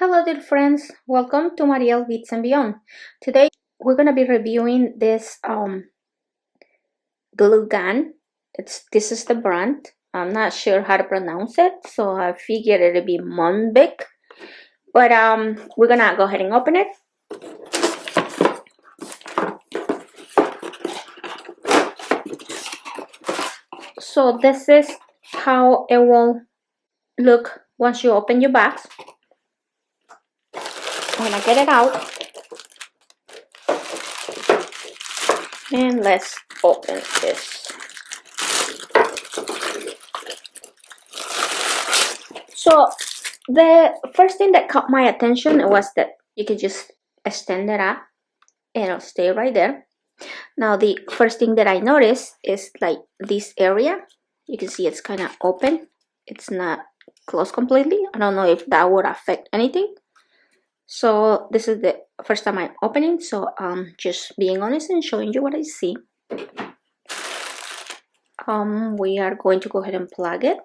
Hello dear friends, welcome to Mariel Beads and Beyond. Today we're going to be reviewing this glue gun. This is the brand. I'm not sure how to pronounce it, so I figured it'd be Monvict. But we're going to go ahead and open it. So this is how it will look once you open your box. I'm going to get it out. And let's open this. So the first thing that caught my attention was that you can just extend it up and it'll stay right there. Now the first thing that I noticed is like this area. You can see it's kind of open. It's not closed completely. I don't know if that would affect anything. So this is the first time I'm opening, so just being honest and showing you what I see. We are going to go ahead and plug it.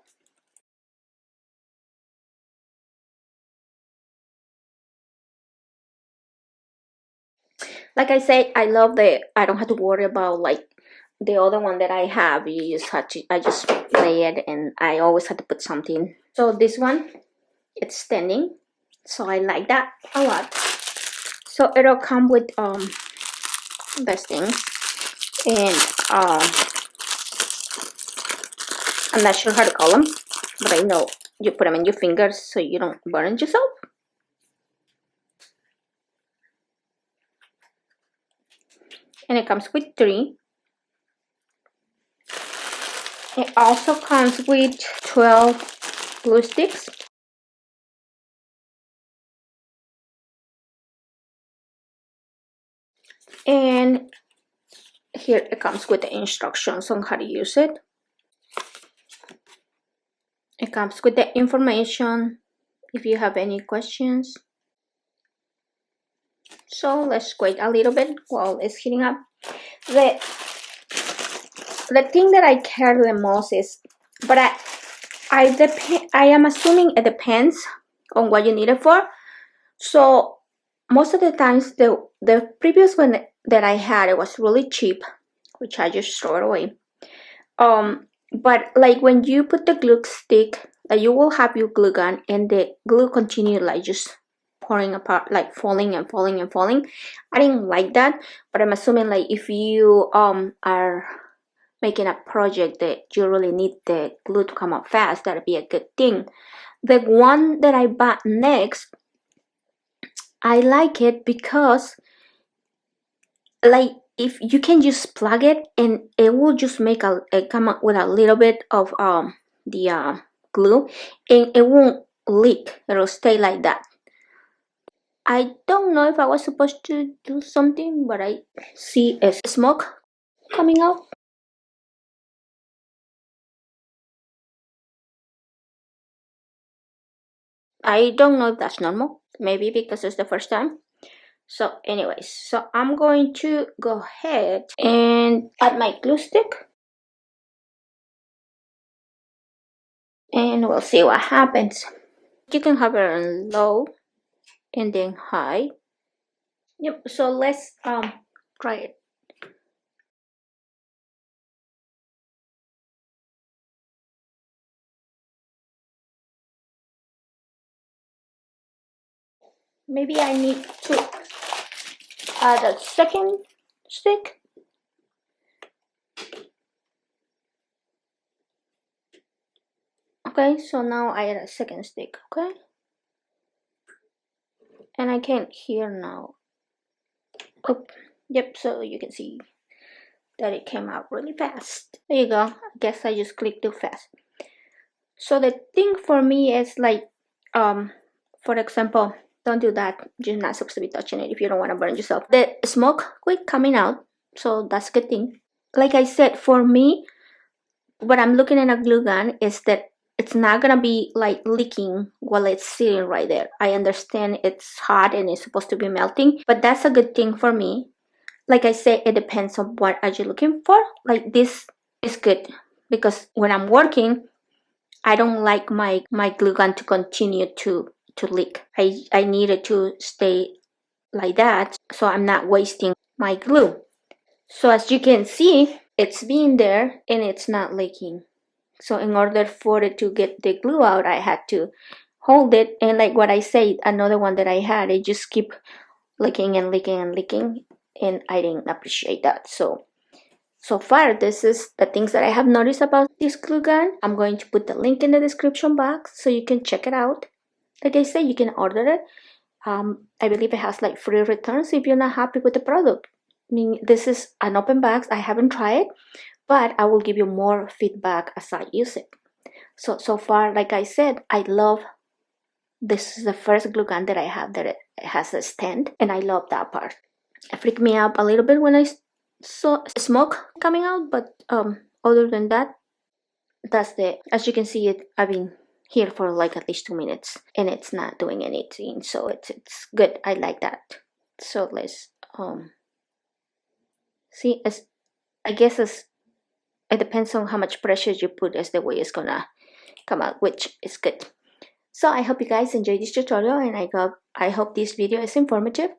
Like I said, I love I don't have to worry about like the other one that I have. You just have to, I just play it and I always have to put something. So this one, it's standing. So I like that a lot. So it'll come with this thing. And I'm not sure how to call them, but I know you put them in your fingers so you don't burn yourself. And it comes with 3. It also comes with 12 glue sticks. And here it comes with the instructions on how to use it. It comes with the information if you have any questions. So let's wait a little bit while it's heating up. The thing that I care the most is, but I am assuming it depends on what you need it for. So most of the times the previous one that I had, it was really cheap, which I just throw it away. But like when you put the glue stick, like you will have your glue gun and the glue continue like just pouring apart, like falling and falling and falling. I didn't like that, but I'm assuming like if you are making a project that you really need the glue to come out fast, that'd be a good thing. The one that I bought next, I like it because like if you can just plug it and it will just make it come up with a little bit of the glue and it won't leak. It'll stay like that. I don't know if I was supposed to do something, but I see a smoke coming out. I don't know if that's normal. Maybe because it's the first time. So anyways, so I'm going to go ahead and add my glue stick. And we'll see what happens. You can have it on low and then high. Yep, so let's try it. Maybe I need to add a second stick. Okay, so now I add a second stick, okay? And I can't hear now. Oh, yep, so you can see that it came out really fast. There you go. I guess I just clicked too fast. So the thing for me is like, for example, don't do that. You're not supposed to be touching it if you don't want to burn yourself. The smoke quit coming out, so that's a good thing. Like I said, for me, what I'm looking at a glue gun is that it's not gonna be like leaking while it's sitting right there. I understand it's hot and it's supposed to be melting, but that's a good thing for me. Like I said, it depends on what are you looking for. Like this is good because when I'm working, I don't like my glue gun to continue to to leak. I need it to stay like that, so I'm not wasting my glue. So as you can see, it's been there and it's not leaking. So in order for it to get the glue out, I had to hold it, and like what I said, another one that I had, it just keep leaking and leaking and leaking, and I didn't appreciate that. So far, this is the things that I have noticed about this glue gun. I'm going to put the link in the description box so you can check it out. Like I said, you can order it. I believe it has like free returns if you're not happy with the product. I mean, this is an open box. I haven't tried it, but I will give you more feedback as I use it. So far, like I said, I love this. Is the first glue gun that I have that it has a stand, and I love that part. It freaked me out a little bit when I saw smoke coming out, but other than that, that's the, as you can see, it I've been here for like at least 2 minutes and it's not doing anything, so it's good. I like that. So let's see, as I guess as it depends on how much pressure you put as the way it's gonna come out, which is good. So I hope you guys enjoyed this tutorial, and I hope this video is informative.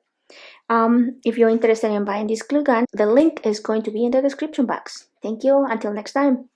If you're interested in buying this glue gun, the link is going to be in the description box. Thank you. Until next time.